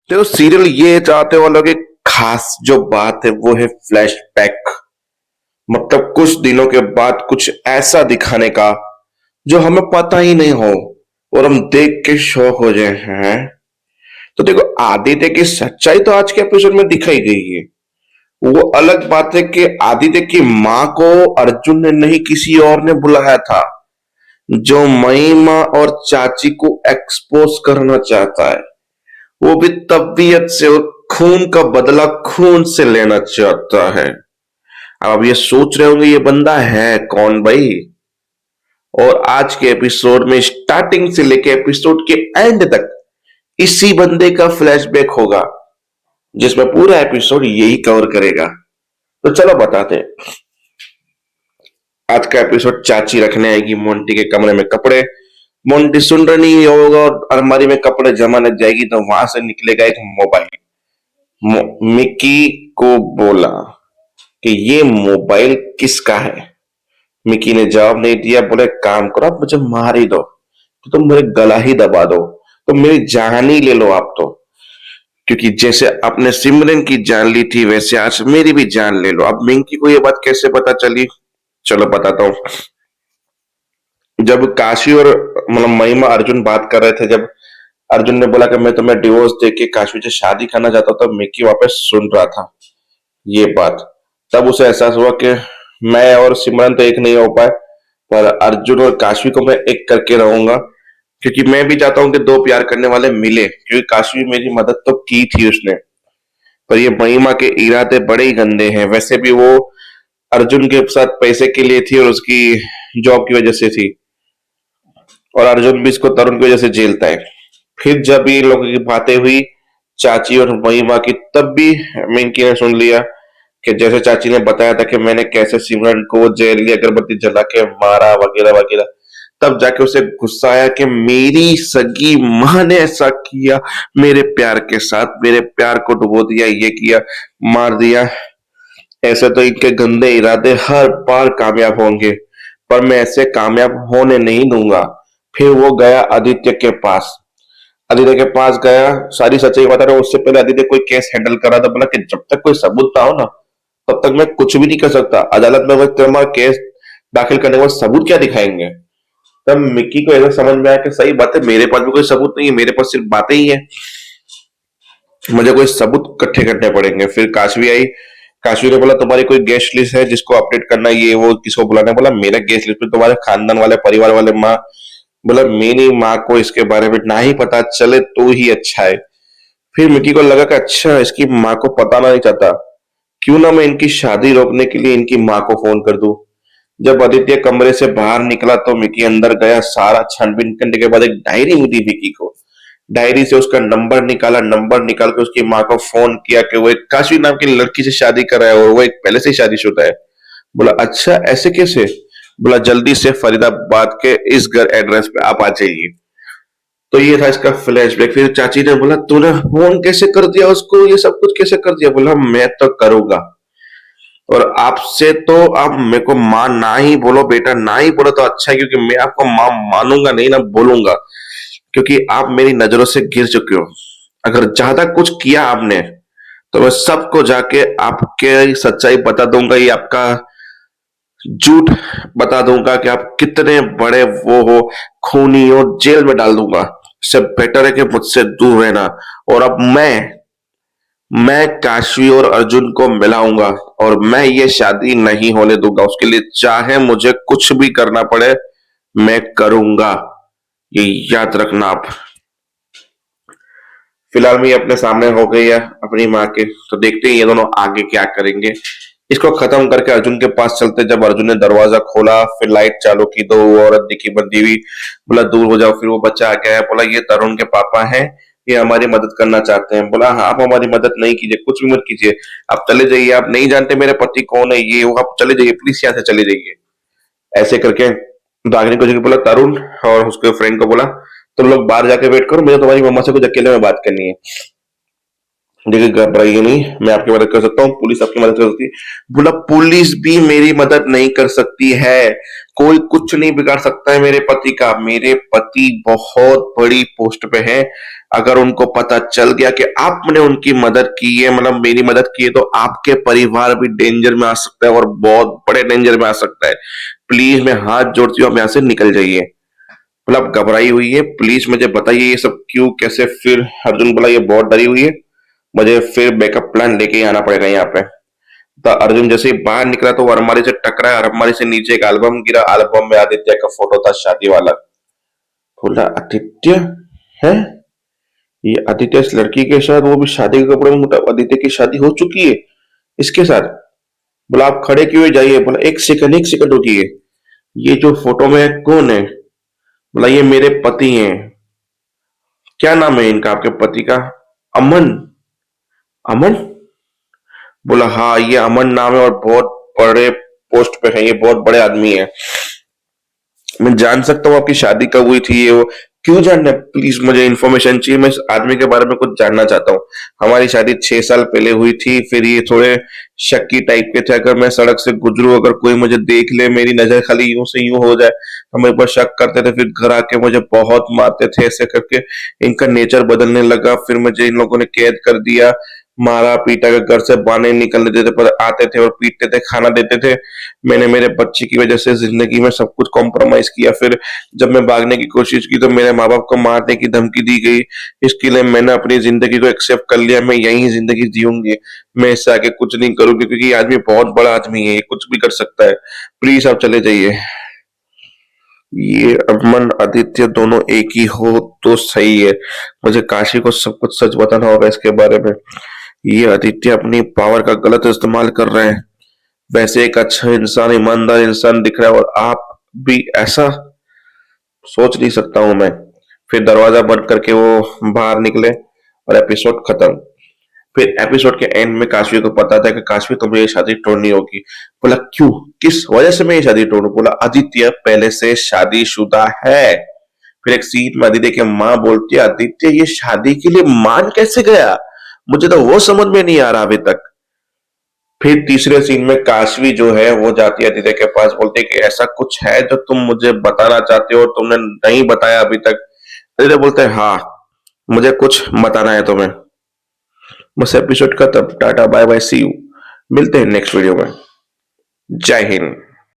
तो सीरियल ये चाहते वालों की खास जो बात है वो है फ्लैशबैक। मतलब कुछ दिनों के बाद कुछ ऐसा दिखाने का जो हमें पता ही नहीं हो और हम देख के शौक हो जाए हैं। तो देखो, आदित्य की सच्चाई तो आज के एपिसोड में दिखाई गई है। वो अलग बात है कि आदित्य की माँ को अर्जुन ने नहीं किसी और ने बुलाया था, जो महिमा और चाची को एक्सपोज करना चाहता है। वो भी तबीयत से, और खून का बदला खून से लेना चाहता है। अब आप ये सोच रहे होंगे ये बंदा है कौन भाई। और आज के एपिसोड में स्टार्टिंग से लेके एपिसोड के एंड तक इसी बंदे का फ्लैशबैक होगा, जिसमें पूरा एपिसोड यही कवर करेगा। तो चलो बताते हैं। आज का एपिसोड चाची रखने आएगी मोंटी के कमरे में कपड़े। मोंटी सुन रही नहीं होगा और अलमारी में कपड़े जमाने जाएगी तो वहां से निकलेगा एक मोबाइल। मिकी को बोला कि ये मोबाइल किसका है। मिकी ने जवाब नहीं दिया। बोले काम करो, आप मुझे मार ही दो तो तुम मेरे गला ही दबा दो, तो मेरी जान ही ले लो आप तो। क्योंकि जैसे आपने सिमरन की जान ली थी वैसे आज मेरी भी जान ले लो। अब मिंकी को ये बात कैसे पता चली, चलो बताता हूँ। जब काशी और मतलब महिमा अर्जुन बात कर रहे थे, जब अर्जुन ने बोला कि मैं तुम्हें डिवोर्स देके काशी से शादी करना चाहता हूं, तो मिक्की वापस सुन रहा था ये बात। तब उसे एहसास हुआ कि मैं और सिमरन तो एक नहीं हो पाए, पर अर्जुन और काशी को मैं एक करके रहूंगा। क्योंकि मैं भी चाहता हूं कि दो प्यार करने वाले मिले, क्योंकि काशी मेरी मदद तो की थी उसने। पर ये महिमा के इरादे बड़े ही गंदे हैं। वैसे भी वो अर्जुन के साथ पैसे के लिए थी और उसकी जॉब की वजह से थी, और अर्जुन भी इसको तरुण की वजह से झेलता है। फिर जब ये लोगों की बातें हुई चाची और महिमा की, तब भी मिंकी ने सुन लिया कि जैसे चाची ने बताया था कि मैंने कैसे सिमरन को जहरीली अगरबत्ती जला के मारा वगैरह वगैरह। तब जाके उसे गुस्सा आया कि मेरी सगी माँ ने ऐसा किया मेरे प्यार के साथ, मेरे प्यार को डुबो दिया, ये किया, मार दिया। ऐसे तो इनके गंदे इरादे हर बार कामयाब होंगे, पर मैं ऐसे कामयाब होने नहीं दूंगा। फिर वो गया आदित्य के पास। आदित्य के पास गया, सारी सच्चाई बता रहा हूँ। उससे पहले आदित्य कोई केस हैंडल कर रहा था। बोला कि जब तक कोई सबूत ना हो ना, तब तक मैं कुछ भी नहीं कर सकता। अदालत में अगर तुम्हारा केस दाखिल करने के बाद सबूत क्या दिखाएंगे। तब मिक्की को ऐसा समझ में आया कि सही बात है, मेरे पास भी कोई सबूत नहीं है, मेरे पास सिर्फ बातें ही है। मुझे कोई सबूत इकट्ठे करने पड़ेंगे। फिर काशवी आई। काशवी ने बोला तुम्हारी कोई गेस्ट लिस्ट है जिसको अपडेट करना, ये वो किसको बुलाना है। बोला मेरे गेस्ट लिस्ट में तुम्हारे खानदान वाले, परिवार वाले, माँ। बोला मेरी माँ को इसके बारे में ना ही पता चले तो ही अच्छा है। फिर मिकी को लगा कि अच्छा, इसकी माँ को पता नहीं चाहता, क्यों ना मैं इनकी शादी रोकने के लिए इनकी माँ को फोन कर दूं। जब आदित्य कमरे से बाहर निकला तो मिकी अंदर गया। सारा छानबीन करने के बाद एक डायरी मिली मिकी को। डायरी से उसका नंबर निकाला। नंबर निकाल के उसकी माँ को फोन किया कि वो एक काशी नाम की लड़की से शादी कर रहा है और वो एक पहले से ही शादीशुदा है। बोला अच्छा, ऐसे कैसे। बोला जल्दी से फरीदाबाद के इस घर एड्रेस पे आप आ जाइए। तो ये था इसका फ्लैशबैक। फिर चाची ने बोला तूने फोन कैसे कर दिया उसको, ये सब कुछ कैसे कर दिया। बोला मैं तो करूंगा, और आपसे तो आप मेरे को माँ ना ही बोलो, बेटा ना ही बोलो तो अच्छा है, क्योंकि मैं आपको माँ मानूंगा नहीं ना बोलूंगा, क्योंकि आप मेरी नजरों से गिर चुके हो। अगर ज्यादा कुछ किया आपने तो मैं सबको जाके आपके सच्चाई बता दूंगा, ये आपका झूठ बता दूंगा कि आप कितने बड़े वो हो, खूनी हो, जेल में डाल दूंगा। इससे बेटर है कि मुझसे दूर रहना। और अब मैं काशी और अर्जुन को मिलाऊंगा, और मैं ये शादी नहीं होने दूंगा। उसके लिए चाहे मुझे कुछ भी करना पड़े, मैं करूंगा। ये याद रखना आप। फिलहाल में ये अपने सामने हो गई है अपनी माँ के, तो देखते हैं ये दोनों आगे क्या करेंगे। इसको खत्म करके अर्जुन के पास चलते। जब अर्जुन ने दरवाजा खोला, फिर लाइट चालू की, तो वो औरत दिखी बंदी हुई। बोला दूर हो जाओ। फिर वो बच्चा आ गया है। बोला ये तरुण के पापा हैं, ये हमारी मदद करना चाहते हैं। बोला हाँ, आप हमारी मदद नहीं कीजिए, कुछ भी मत कीजिए, आप चले जाइए, आप नहीं जानते मेरे पति कौन है, ये वो, आप चले जाइए, प्लीज यहाँ से चले जाइए। ऐसे करके भागने को जगह बोला तरुण, और उसके फ्रेंड को बोला तुम लोग बाहर जाके वेट करो, मुझे तुम्हारी मम्मा से कुछ अकेले में बात करनी है। देखिए घबराइए नहीं, मैं आपकी मदद कर सकता हूँ, पुलिस आपकी मदद कर सकती है। बोला पुलिस भी मेरी मदद नहीं कर सकती है, कोई कुछ नहीं बिगाड़ सकता है मेरे पति का। मेरे पति बहुत बड़ी पोस्ट पे है, अगर उनको पता चल गया कि आपने उनकी मदद की है, मतलब मेरी मदद की है, तो आपके परिवार भी डेंजर में आ सकता है और बहुत बड़े डेंजर में आ सकता है। प्लीज मैं हाथ जोड़ती हूँ, आप यहाँ से निकल जाइए। मतलब घबराई हुई है, प्लीज मुझे बताइए ये सब क्यों कैसे। फिर अर्जुन बोला ये बहुत डरी हुई है, मुझे फिर बैकअप प्लान लेके ही आना पड़ेगा यहाँ पे। तो अर्जुन जैसे ही बाहर निकला तो वो अलमारी से टकरा, और अलमारी से नीचे एक एल्बम गिरा। एल्बम में आदित्य का फोटो था, शादी वाला। बोला आदित्य है ये? आदित्य इस लड़की के साथ, वो भी शादी के कपड़े में, मतलब आदित्य की शादी हो चुकी है इसके साथ। बोला आप खड़े क्यों हुए, जाइए। बोला एक सेकंड रुकिए, ये जो फोटो में है कौन है? बोला ये मेरे पति हैं। क्या नाम है इनका, आपके पति का? अमन। अमन? बोला हाँ ये अमन नाम है, और बहुत बड़े पोस्ट पे है, ये बहुत बड़े आदमी है। मैं जान सकता हूँ आपकी शादी कब हुई थी? ये वो क्यों जानना है? प्लीज मुझे इन्फॉर्मेशन चाहिए, मैं इस आदमी के बारे में कुछ जानना चाहता हूँ। हमारी शादी 6 साल पहले हुई थी, फिर ये थोड़े शक्की टाइप के थे। अगर मैं सड़क से गुजरूं, अगर कोई मुझे देख ले, मेरी नजर खाली यूं से यूं हो जाए, तो मेरे पर शक करते थे, फिर घर आके मुझे बहुत मारते थे। ऐसे करके इनका नेचर बदलने लगा, फिर मुझे इन लोगों ने कैद कर दिया, मारा पीटा के घर से बाहर नहीं निकलने देते, पर आते थे और पीटते थे, खाना देते थे। मैंने मेरे बच्चे की वजह से जिंदगी में सब कुछ कॉम्प्रोमाइज किया। फिर जब मैं भागने की कोशिश की तो मेरे माँ बाप को मारने की धमकी दी गई। इसके लिए मैंने अपनी जिंदगी को एक्सेप्ट कर लिया, मैं यही जिंदगी जीऊंगी, मैं इससे आगे कुछ नहीं करूंगी, क्योंकि ये आदमी बहुत बड़ा आदमी है, ये कुछ भी कर सकता है। प्लीज आप चले जाइए। ये अमन आदित्य दोनों एक ही हो तो सही है। मुझे काशी को सब कुछ सच बताना होगा इसके बारे में। ये आदित्य अपनी पावर का गलत इस्तेमाल कर रहे हैं। वैसे एक अच्छा इंसान, ईमानदार इंसान दिख रहा है, और आप भी ऐसा? सोच नहीं सकता हूं मैं। फिर दरवाजा बंद करके वो बाहर निकले और एपिसोड खत्म। फिर एपिसोड के एंड में काशवी को पता था कि काशवी तुम्हें ये शादी तोड़नी होगी। बोला क्यों, किस वजह से मैं ये शादी तोड़ू? बोला आदित्य पहले से शादीशुदा है। फिर एक सीन में आदित्य की माँ बोलती है आदित्य ये शादी के लिए मान कैसे गया? मुझे तो वो समझ में नहीं आ रहा अभी तक। फिर तीसरे सीन में काशवी जो है वो जाती है आदित्य के पास, बोलती है कि ऐसा कुछ है जो तुम मुझे बताना चाहते हो, तुमने नहीं बताया अभी तक। आदित्य बोलते हैं हाँ, मुझे कुछ बताना है तुम्हें। बस एपिसोड खत्म, टाटा बाय बाय सी यू। मिलते हैं नेक्स्ट वीडियो में। जय हिंद।